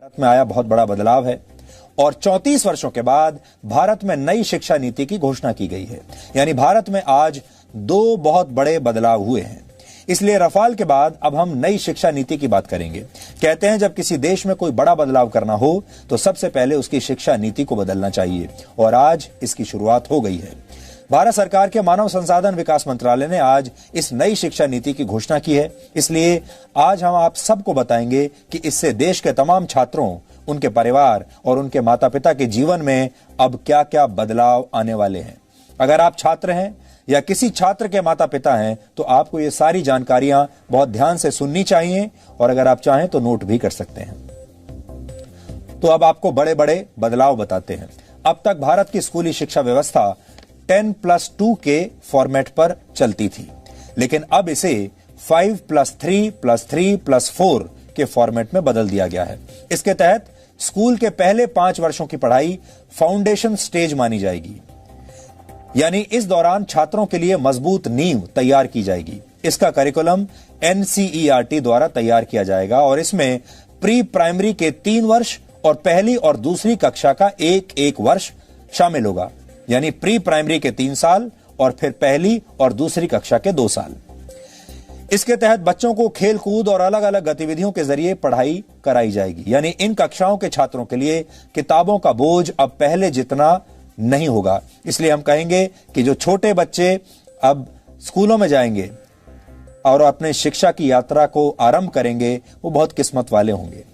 भारत में आया बहुत बड़ा बदलाव है और 34 वर्षों के बाद भारत में नई शिक्षा नीति की घोषणा की गई है। यानी भारत में आज दो बहुत बड़े बदलाव हुए हैं। इसलिए रफाल के बाद अब हम नई शिक्षा नीति की बात करेंगे। कहते हैं जब किसी देश में कोई बड़ा बदलाव करना हो तो सबसे पहले उसकी शिक्षा नीति को बदलना चाहिए और आज इसकी शुरुआत हो गई है। भारत सरकार के मानव संसाधन विकास मंत्रालय ने आज इस नई शिक्षा नीति की घोषणा की है। इसलिए आज हम आप सबको बताएंगे कि इससे देश के तमाम छात्रों, उनके परिवार और उनके माता पिता के जीवन में अब क्या क्या बदलाव आने वाले हैं। अगर आप छात्र हैं या किसी छात्र के माता पिता हैं तो आपको ये सारी जानकारियां बहुत ध्यान से सुननी चाहिए और अगर आप चाहें तो नोट भी कर सकते हैं। तो अब आपको बड़े बड़े बदलाव बताते हैं। अब तक भारत की स्कूली शिक्षा व्यवस्था 10+2 के फॉर्मेट पर चलती थी, लेकिन अब इसे 5+3+3+4 के फॉर्मेट में बदल दिया गया है। इसके तहत स्कूल के पहले 5 वर्षों की पढ़ाई फाउंडेशन स्टेज मानी जाएगी, यानी इस दौरान छात्रों के लिए मजबूत नींव तैयार की जाएगी। इसका करिकुलम NCERT द्वारा तैयार किया जाएगा और इसमें प्री प्राइमरी के 3 वर्ष और पहली और दूसरी कक्षा का एक वर्ष शामिल होगा, यानी प्री प्राइमरी के 3 साल और फिर पहली और दूसरी कक्षा के 2 साल। इसके तहत बच्चों को खेल कूद और अलग अलग गतिविधियों के जरिए पढ़ाई कराई जाएगी, यानी इन कक्षाओं के छात्रों के लिए किताबों का बोझ अब पहले जितना नहीं होगा। इसलिए हम कहेंगे कि जो छोटे बच्चे अब स्कूलों में जाएंगे और अपने शिक्षा की यात्रा को आरंभ करेंगे वो बहुत किस्मत वाले होंगे।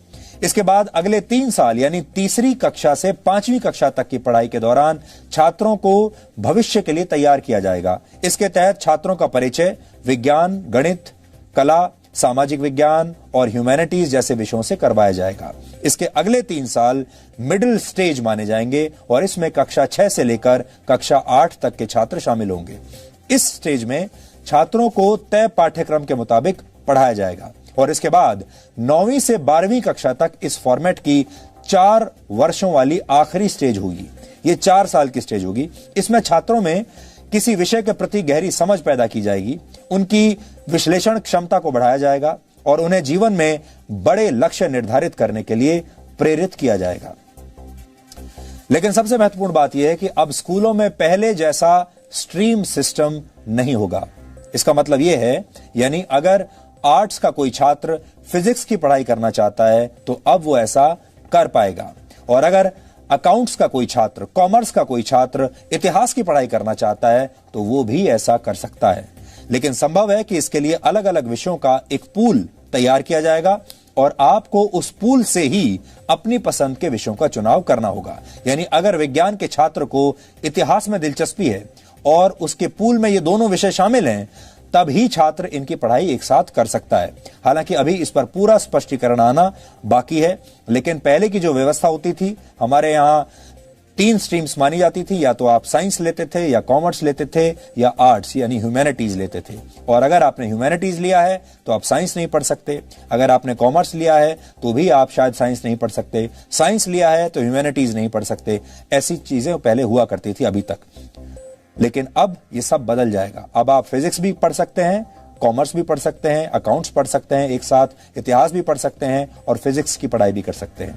इसके बाद अगले 3 साल यानी तीसरी कक्षा से 5वीं कक्षा तक की पढ़ाई के दौरान छात्रों को भविष्य के लिए तैयार किया जाएगा। इसके तहत छात्रों का परिचय विज्ञान, गणित, कला, सामाजिक विज्ञान और ह्यूमैनिटीज जैसे विषयों से करवाया जाएगा। इसके अगले 3 साल मिडिल स्टेज माने जाएंगे और इसमें कक्षा 6 से लेकर कक्षा 8 तक के छात्र शामिल होंगे। इस स्टेज में छात्रों को तय पाठ्यक्रम के मुताबिक पढ़ाया जाएगा और इसके बाद 9वीं से 12वीं कक्षा तक इस फॉर्मेट की 4 वर्षों वाली आखिरी स्टेज होगी। ये 4 साल की स्टेज होगी। इसमें छात्रों में किसी विषय के प्रति गहरी समझ पैदा की जाएगी, उनकी विश्लेषण क्षमता को बढ़ाया जाएगा और उन्हें जीवन में बड़े लक्ष्य निर्धारित करने के लिए प्रेरित किया जाएगा। लेकिन सबसे महत्वपूर्ण बात यह है कि अब स्कूलों में पहले जैसा स्ट्रीम सिस्टम नहीं होगा। इसका मतलब यह है, यानी अगर आर्ट्स का कोई छात्र फिजिक्स की पढ़ाई करना चाहता है तो अब वो ऐसा कर पाएगा और अगर अकाउंट्स का कोई छात्र, कॉमर्स का कोई छात्र इतिहास की पढ़ाई करना चाहता है तो वो भी ऐसा कर सकता है। लेकिन संभव है कि इसके लिए अलग अलग विषयों का एक पूल तैयार किया जाएगा और आपको उस पूल से ही अपनी पसंद के विषयों का चुनाव करना होगा। यानी अगर विज्ञान के छात्र को इतिहास में दिलचस्पी है और उसके पूल में ये दोनों विषय शामिल हैं तब ही छात्र इनकी पढ़ाई एक साथ कर सकता है। हालांकि अभी इस पर पूरा स्पष्टीकरण आना बाकी है, लेकिन पहले की जो व्यवस्था होती थी, हमारे यहाँ 3 स्ट्रीम्स मानी जाती थी, या तो आप साइंस लेते थे या कॉमर्स लेते थे या आर्ट्स यानी ह्यूमैनिटीज लेते थे। और अगर आपने ह्यूमैनिटीज लिया है तो आप साइंस नहीं पढ़ सकते, अगर आपने कॉमर्स लिया है तो भी आप शायद साइंस नहीं पढ़ सकते, साइंस लिया है तो ह्यूमैनिटीज नहीं पढ़ सकते। ऐसी चीजें पहले हुआ करती थी अभी तक, लेकिन अब ये सब बदल जाएगा। अब आप फिजिक्स भी पढ़ सकते हैं, कॉमर्स भी पढ़ सकते हैं, अकाउंट्स पढ़ सकते हैं, एक साथ इतिहास भी पढ़ सकते हैं और फिजिक्स की पढ़ाई भी कर सकते हैं।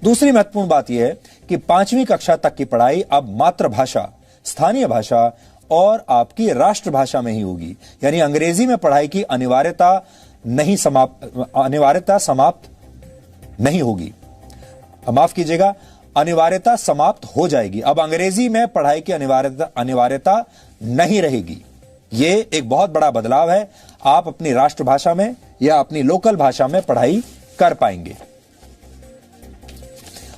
दूसरी महत्वपूर्ण बात यह है कि 5वीं कक्षा तक की पढ़ाई अब मातृभाषा, स्थानीय भाषा और आपकी राष्ट्रभाषा में ही होगी। यानी अंग्रेजी में पढ़ाई की अनिवार्यता समाप्त नहीं होगी। माफ कीजिएगा, अनिवार्यता समाप्त हो जाएगी। अब अंग्रेजी में पढ़ाई की अनिवार्यता नहीं रहेगी। यह एक बहुत बड़ा बदलाव है। आप अपनी राष्ट्रभाषा में या अपनी लोकल भाषा में पढ़ाई कर पाएंगे।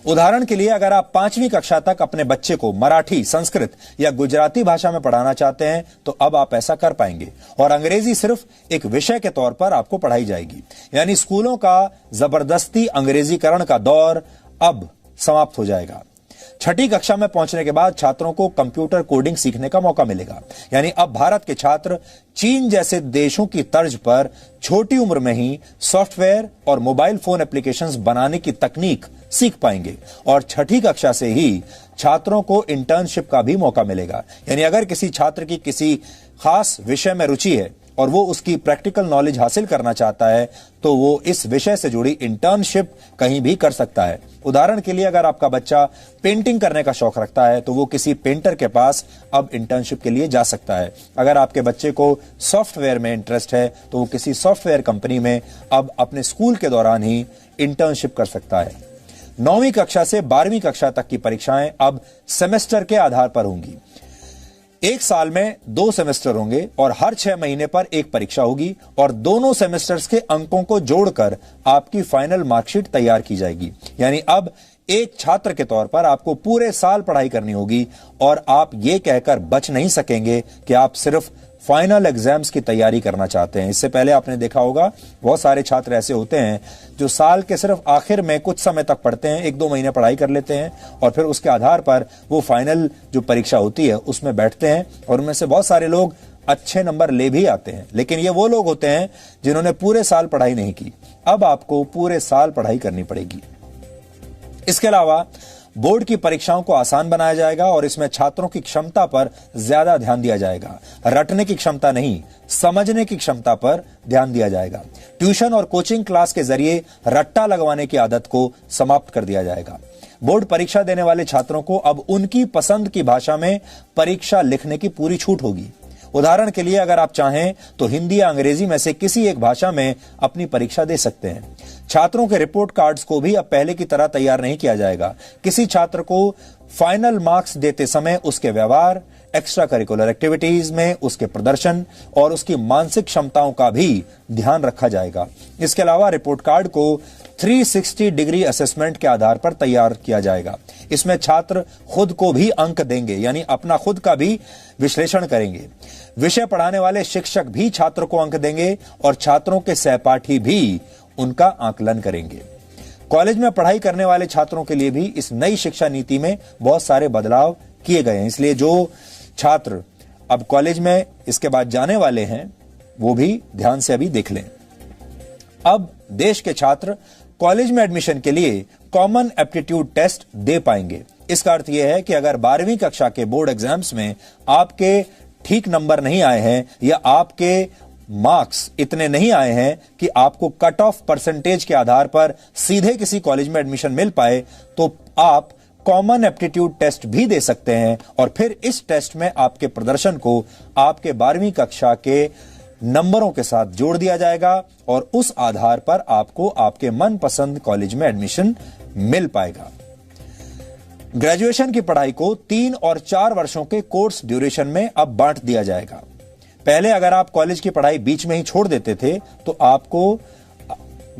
उदाहरण के लिए अगर आप 5वीं कक्षा तक अपने बच्चे को मराठी, संस्कृत या गुजराती भाषा में पढ़ाना चाहते हैं तो अब आप ऐसा कर पाएंगे और अंग्रेजी सिर्फ एक विषय के तौर पर आपको पढ़ाई जाएगी। यानी स्कूलों का जबरदस्ती अंग्रेजीकरण का दौर अब समाप्त हो जाएगा। 6ठी कक्षा में पहुंचने के बाद छात्रों को कंप्यूटर कोडिंग सीखने का मौका मिलेगा। यानी अब भारत के छात्र चीन जैसे देशों की तर्ज पर छोटी उम्र में ही सॉफ्टवेयर और मोबाइल फोन एप्लीकेशंस बनाने की तकनीक सीख पाएंगे और 6ठी कक्षा से ही छात्रों को इंटर्नशिप का भी मौका मिलेगा। यानी अगर किसी छात्र की किसी खास विषय में रुचि है और वो उसकी प्रैक्टिकल नॉलेज हासिल करना चाहता है तो वो इस विषय से जुड़ी इंटर्नशिप कहीं भी कर सकता है। उदाहरण के लिए अगर आपका बच्चा पेंटिंग करने का शौक रखता है तो वो किसी पेंटर के पास अब इंटर्नशिप के लिए जा सकता है। अगर आपके बच्चे को सॉफ्टवेयर में इंटरेस्ट है तो वो किसी सॉफ्टवेयर कंपनी में अब अपने स्कूल के दौरान ही इंटर्नशिप कर सकता है। 9वीं कक्षा से 12वीं कक्षा तक की परीक्षाएं अब सेमेस्टर के आधार पर होंगी। एक साल में 2 सेमेस्टर होंगे और हर 6 महीने पर एक परीक्षा होगी और दोनों सेमेस्टर्स के अंकों को जोड़कर आपकी फाइनल मार्कशीट तैयार की जाएगी। यानी अब एक छात्र के तौर पर आपको पूरे साल पढ़ाई करनी होगी और आप ये कहकर बच नहीं सकेंगे कि आप सिर्फ फाइनल एग्जाम्स की तैयारी करना चाहते हैं। इससे पहले आपने देखा होगा बहुत सारे छात्र ऐसे होते हैं जो साल के सिर्फ आखिर में कुछ समय तक पढ़ते हैं, 1-2 महीने पढ़ाई कर लेते हैं और फिर उसके आधार पर वो फाइनल जो परीक्षा होती है उसमें बैठते हैं और उनमें से बहुत सारे लोग अच्छे नंबर ले भी आते हैं। लेकिन ये वो लोग होते हैं जिन्होंने पूरे साल पढ़ाई नहीं की। अब आपको पूरे साल पढ़ाई करनी पड़ेगी। इसके अलावा बोर्ड की परीक्षाओं को आसान बनाया जाएगा और इसमें छात्रों की क्षमता पर ज्यादा ध्यान दिया जाएगा। रटने की क्षमता नहीं, समझने की क्षमता पर ध्यान दिया जाएगा। ट्यूशन और कोचिंग क्लास के जरिए रट्टा लगवाने की आदत को समाप्त कर दिया जाएगा। बोर्ड परीक्षा देने वाले छात्रों को अब उनकी पसंद की भाषा में परीक्षा लिखने की पूरी छूट होगी। उदाहरण के लिए अगर आप चाहें तो हिंदी या अंग्रेजी में से किसी एक भाषा में अपनी परीक्षा दे सकते हैं। छात्रों के रिपोर्ट कार्ड्स को भी अब पहले की तरह तैयार नहीं किया जाएगा। किसी छात्र को फाइनल मार्क्स देते समय उसके व्यवहार, एक्स्ट्रा करिकुलर एक्टिविटीज में उसके प्रदर्शन और उसकी मानसिक क्षमताओं का भी ध्यान रखा जाएगा। इसके अलावा रिपोर्ट कार्ड को 360 डिग्री असेसमेंट के आधार पर तैयार किया जाएगा। इसमें छात्र खुद को भी अंक देंगे, यानी अपना खुद का भी विश्लेषण करेंगे। विषय पढ़ाने वाले शिक्षक भी छात्र को अंक देंगे और छात्रों के सहपाठी भी उनका आकलन करेंगे। कॉलेज में पढ़ाई करने वाले छात्रों के लिए भी इस नई शिक्षा नीति में बहुत सारे बदलाव किए गए हैं। इसलिए जो छात्र अब कॉलेज में इसके बाद जाने वाले हैं वो भी ध्यान से अभी देख लें। अब देश के छात्र कॉलेज में एडमिशन के लिए कॉमन एप्टीट्यूड टेस्ट दे पाएंगे। इसका अर्थ यह है कि अगर 12वीं कक्षा के बोर्ड एग्जाम्स में आपके ठीक नंबर नहीं आए हैं या आपके मार्क्स इतने नहीं आए हैं कि आपको कट ऑफ परसेंटेज के आधार पर सीधे किसी कॉलेज में एडमिशन मिल पाए, तो आप कॉमन एप्टीट्यूड टेस्ट भी दे सकते हैं और फिर इस टेस्ट में आपके प्रदर्शन को आपके 12वीं कक्षा के नंबरों के साथ जोड़ दिया जाएगा और उस आधार पर आपको आपके मनपसंद कॉलेज में एडमिशन मिल पाएगा। ग्रेजुएशन की पढ़ाई को 3 और 4 वर्षों के कोर्स ड्यूरेशन में अब बांट दिया जाएगा। पहले अगर आप कॉलेज की पढ़ाई बीच में ही छोड़ देते थे तो आपको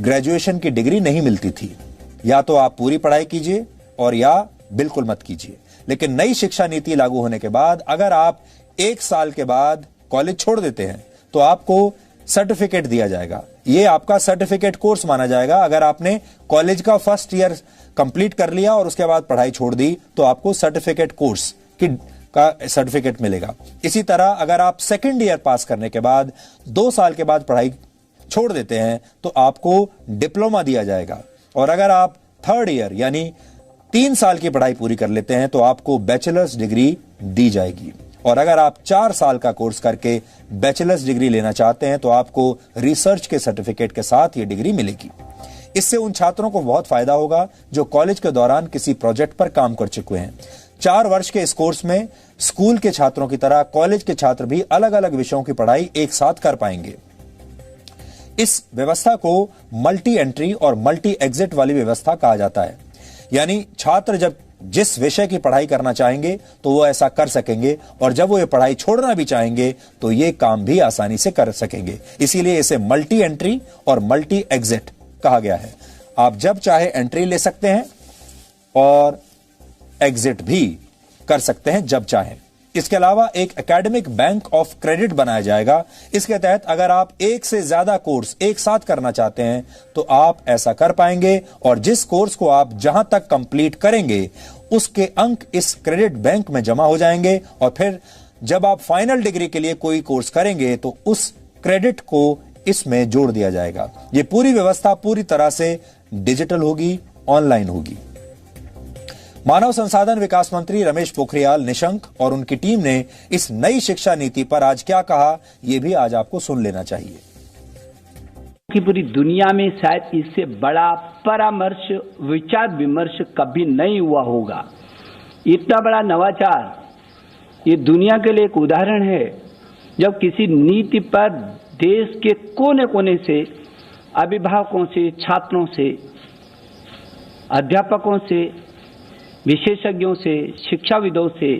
ग्रेजुएशन की डिग्री नहीं मिलती थी। या तो आप पूरी पढ़ाई कीजिए और या बिल्कुल मत कीजिए। लेकिन नई शिक्षा नीति लागू होने के बाद अगर आप 1 साल के बाद कॉलेज छोड़ देते हैं तो आपको सर्टिफिकेट दिया जाएगा। यह आपका सर्टिफिकेट कोर्स माना जाएगा। अगर आपने कॉलेज का फर्स्ट ईयर कंप्लीट कर लिया और उसके बाद पढ़ाई छोड़ दी तो आपको सर्टिफिकेट कोर्स का सर्टिफिकेट मिलेगा। इसी तरह अगर आप सेकेंड ईयर पास करने के बाद 2 साल के बाद पढ़ाई छोड़ देते हैं तो आपको डिप्लोमा दिया जाएगा और अगर आप थर्ड ईयर यानी 3 साल की पढ़ाई पूरी कर लेते हैं तो आपको बैचलर्स डिग्री दी जाएगी और अगर आप 4 साल का कोर्स करके बैचलर्स डिग्री लेना चाहते हैं तो आपको रिसर्च के सर्टिफिकेट के साथ ये डिग्री मिलेगी। इससे उन छात्रों को बहुत फायदा होगा जो कॉलेज के दौरान किसी प्रोजेक्ट पर काम कर चुके हैं। 4 वर्ष के इस कोर्स में स्कूल के छात्रों की तरह कॉलेज के छात्र भी अलग अलग विषयों की पढ़ाई एक साथ कर पाएंगे। इस व्यवस्था को मल्टी एंट्री और मल्टी एग्जिट वाली व्यवस्था कहा जाता है। यानी छात्र जब जिस विषय की पढ़ाई करना चाहेंगे तो वो ऐसा कर सकेंगे और जब वो ये पढ़ाई छोड़ना भी चाहेंगे तो ये काम भी आसानी से कर सकेंगे। इसीलिए इसे मल्टी एंट्री और मल्टी एग्जिट कहा गया है। आप जब चाहे एंट्री ले सकते हैं और एग्जिट भी कर सकते हैं जब चाहें। इसके अलावा एक एकेडमिक बैंक ऑफ क्रेडिट बनाया जाएगा। इसके तहत अगर आप 1 से ज्यादा कोर्स एक साथ करना चाहते हैं तो आप ऐसा कर पाएंगे और जिस कोर्स को आप जहां तक कंप्लीट करेंगे उसके अंक इस क्रेडिट बैंक में जमा हो जाएंगे और फिर जब आप फाइनल डिग्री के लिए कोई कोर्स करेंगे तो उस क्रेडिट को इसमें जोड़ दिया जाएगा। यह पूरी व्यवस्था पूरी तरह से डिजिटल होगी, ऑनलाइन होगी। मानव संसाधन विकास मंत्री रमेश पोखरियाल निशंक और उनकी टीम ने इस नई शिक्षा नीति पर आज क्या कहा, यह भी आज आपको सुन लेना चाहिए। कि पूरी दुनिया में शायद इससे बड़ा परामर्श, विचार विमर्श कभी नहीं हुआ होगा। इतना बड़ा नवाचार ये दुनिया के लिए एक उदाहरण है, जब किसी नीति पर देश के कोने कोने से, अभिभावकों से, छात्रों से, अध्यापकों से, विशेषज्ञों से, शिक्षाविदों से,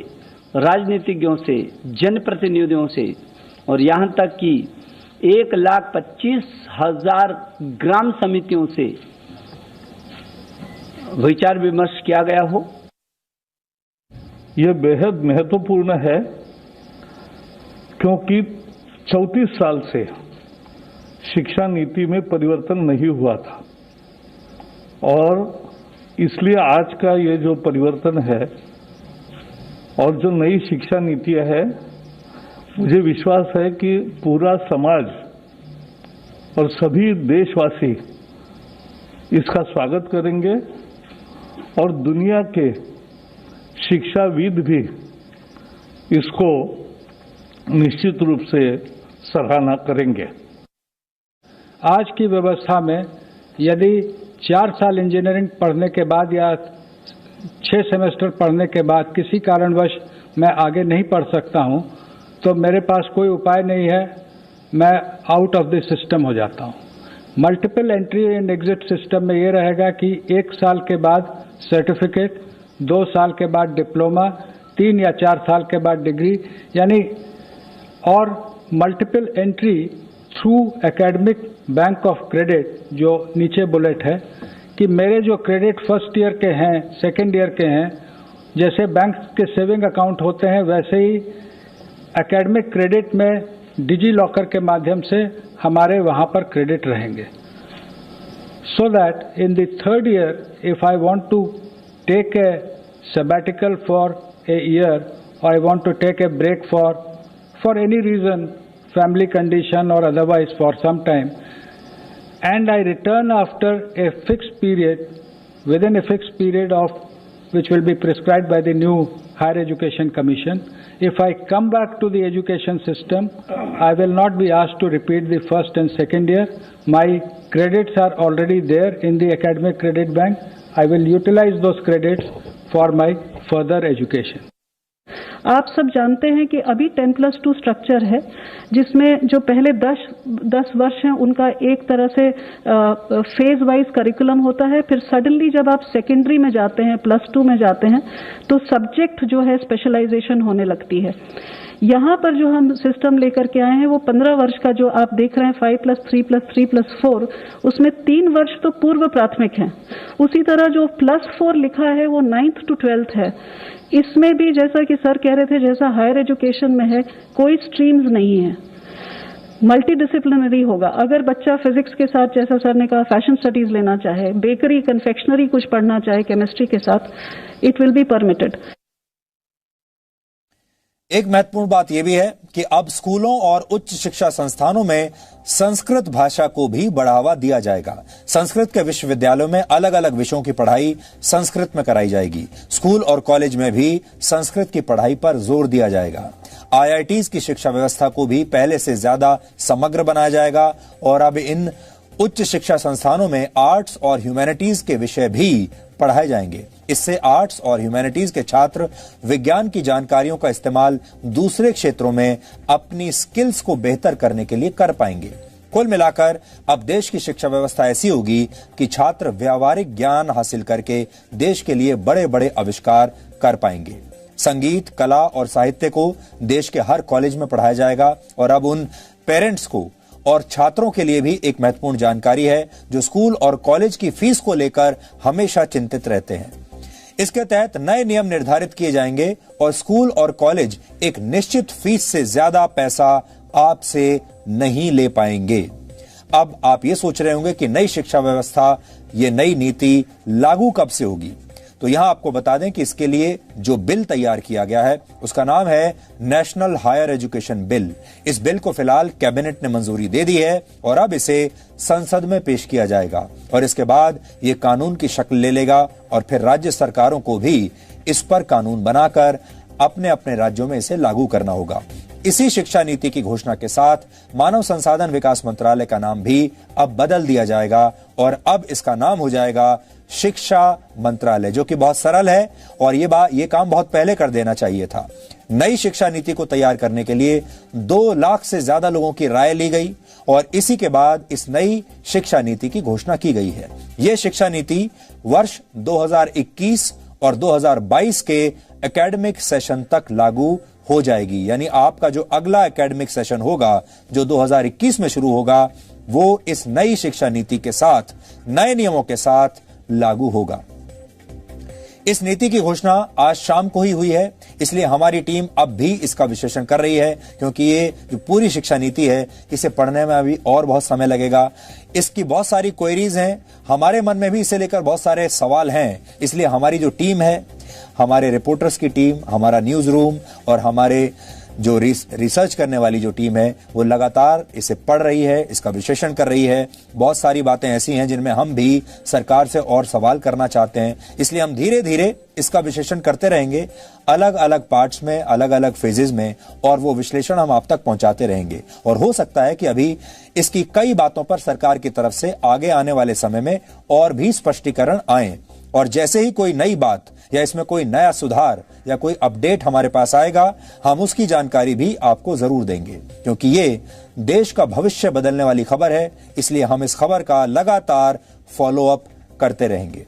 राजनीतिज्ञों से, जनप्रतिनिधियों से और यहाँ तक कि 1,25,000 ग्राम समितियों से विचार विमर्श किया गया हो। यह बेहद महत्वपूर्ण है क्योंकि 34 साल से शिक्षा नीति में परिवर्तन नहीं हुआ था और इसलिए आज का ये जो परिवर्तन है और जो नई शिक्षा नीति है, मुझे विश्वास है कि पूरा समाज और सभी देशवासी इसका स्वागत करेंगे और दुनिया के शिक्षाविद भी इसको निश्चित रूप से सराहना करेंगे। आज की व्यवस्था में यदि 4 साल इंजीनियरिंग पढ़ने के बाद या 6 सेमेस्टर पढ़ने के बाद किसी कारणवश मैं आगे नहीं पढ़ सकता हूं, तो मेरे पास कोई उपाय नहीं है, मैं आउट ऑफ द सिस्टम हो जाता हूं। Multiple entry and exit system में ये रहेगा कि 1 साल के बाद सर्टिफिकेट, 2 साल के बाद डिप्लोमा, 3 या 4 साल के बाद डिग्री, यानी और multiple entry through academic bank of credit, जो नीचे बुलेट है कि मेरे जो क्रेडिट फर्स्ट ईयर के हैं, सेकेंड ईयर के हैं, जैसे बैंक के सेविंग अकाउंट होते हैं वैसे ही एकेडमिक क्रेडिट में डिजी लॉकर के माध्यम से हमारे वहाँ पर क्रेडिट रहेंगे। So that in the third year if I want to take a sabbatical for a year or I want to take a break for any reason, family condition or otherwise for some time, and I return after a fixed period, within a fixed period of which will be prescribed by the new Higher Education Commission. If I come back to the education system, I will not be asked to repeat the first and second year. My credits are already there in the academic credit bank. I will utilize those credits for my further education. आप सब जानते हैं कि अभी 10+2 structure है, जिसमें जो पहले 10 वर्ष हैं उनका एक तरह से फेज वाइज करिकुलम होता है। फिर सडनली जब आप सेकेंडरी में जाते हैं, +2 में जाते हैं, तो सब्जेक्ट जो है स्पेशलाइजेशन होने लगती है। यहाँ पर जो हम सिस्टम लेकर के आए हैं वो 15 वर्ष का जो आप देख रहे हैं 5+3+3+4, उसमें 3 वर्ष तो पूर्व प्राथमिक हैं। उसी तरह जो +4 लिखा है वो 9th to 12th है। इसमें भी जैसा कि सर कह रहे थे, जैसा हायर एजुकेशन में है, कोई स्ट्रीम्स नहीं है, मल्टी डिसिप्लिनरी होगा। अगर बच्चा फिजिक्स के साथ, जैसा सर ने कहा, फैशन स्टडीज लेना चाहे, बेकरी कन्फेक्शनरी कुछ पढ़ना चाहे केमिस्ट्री के साथ, इट विल बी परमिटेड। एक महत्वपूर्ण बात यह भी है कि अब स्कूलों और उच्च शिक्षा संस्थानों में संस्कृत भाषा को भी बढ़ावा दिया जाएगा। संस्कृत के विश्वविद्यालयों में अलग अलग विषयों की पढ़ाई संस्कृत में कराई जाएगी। स्कूल और कॉलेज में भी संस्कृत की पढ़ाई पर जोर दिया जाएगा। आईआईटीज की शिक्षा व्यवस्था को भी पहले से ज्यादा समग्र बनाया जाएगा और अब इन उच्च शिक्षा संस्थानों में आर्ट्स और ह्यूमैनिटीज के विषय भी पढ़ाए जाएंगे। इससे आर्ट्स और ह्यूमैनिटीज के छात्र विज्ञान की जानकारियों का इस्तेमाल दूसरे क्षेत्रों में अपनी स्किल्स को बेहतर करने के लिए कर पाएंगे। कुल मिलाकर अब देश की शिक्षा व्यवस्था ऐसी होगी कि छात्र व्यावहारिक ज्ञान हासिल करके देश के लिए बड़े बड़े आविष्कार कर पाएंगे। संगीत, कला और साहित्य को देश के हर कॉलेज में पढ़ाया जाएगा और अब उन पेरेंट्स को और छात्रों के लिए भी एक महत्वपूर्ण जानकारी है जो स्कूल और कॉलेज की फीस को लेकर हमेशा चिंतित रहते हैं। इसके तहत नए नियम निर्धारित किए जाएंगे और स्कूल और कॉलेज एक निश्चित फीस से ज्यादा पैसा आपसे नहीं ले पाएंगे। अब आप ये सोच रहे होंगे कि नई शिक्षा व्यवस्था, ये नई नीति लागू कब से होगी? तो यहां आपको बता दें कि इसके लिए जो बिल तैयार किया गया है उसका नाम है नेशनल हायर एजुकेशन बिल। इस बिल को फिलहाल कैबिनेट ने मंजूरी दे दी है और अब इसे संसद में पेश किया जाएगा और इसके बाद यह कानून की शक्ल ले लेगा और फिर राज्य सरकारों को भी इस पर कानून बनाकर अपने अपने राज्यों में इसे लागू करना होगा। इसी शिक्षा नीति की घोषणा के साथ मानव संसाधन विकास मंत्रालय का नाम भी अब बदल दिया जाएगा और अब इसका नाम हो जाएगा शिक्षा मंत्रालय, जो कि बहुत सरल है और ये काम बहुत पहले कर देना चाहिए था। नई शिक्षा नीति को तैयार करने के लिए 2 लाख से ज्यादा लोगों की राय ली गई और इसी के बाद इस नई शिक्षा नीति की घोषणा की गई है। यह शिक्षा नीति वर्ष 2021 और 2022 के एकेडमिक सेशन तक लागू हो जाएगी। यानी आपका जो अगला एकेडमिक सेशन होगा जो 2021 में शुरू होगा वो इस नई शिक्षा नीति के साथ, नए नियमों के साथ लागू होगा। इस नीति की घोषणा आज शाम को ही हुई है, इसलिए हमारी टीम अब भी इसका विश्लेषण कर रही है क्योंकि ये जो पूरी शिक्षा नीति है इसे पढ़ने में अभी और बहुत समय लगेगा। इसकी बहुत सारी क्वेरीज हैं, हमारे मन में भी इसे लेकर बहुत सारे सवाल हैं। इसलिए हमारी जो टीम है, हमारे रिपोर्टर्स की टीम, हमारा न्यूज रूम और हमारे जो रिसर्च करने वाली जो टीम है वो लगातार इसे पढ़ रही है, इसका विश्लेषण कर रही है। बहुत सारी बातें ऐसी हैं जिनमें हम भी सरकार से और सवाल करना चाहते हैं, इसलिए हम धीरे धीरे इसका विश्लेषण करते रहेंगे अलग अलग पार्ट्स में, अलग अलग फेजेस में, और वो विश्लेषण हम आप तक पहुंचाते रहेंगे। और हो सकता है कि अभी इसकी कई बातों पर सरकार की तरफ से आगे आने वाले समय में और भी स्पष्टीकरण आए और जैसे ही कोई नई बात या इसमें कोई नया सुधार या कोई अपडेट हमारे पास आएगा हम उसकी जानकारी भी आपको जरूर देंगे, क्योंकि ये देश का भविष्य बदलने वाली खबर है। इसलिए हम इस खबर का लगातार फॉलो अप करते रहेंगे।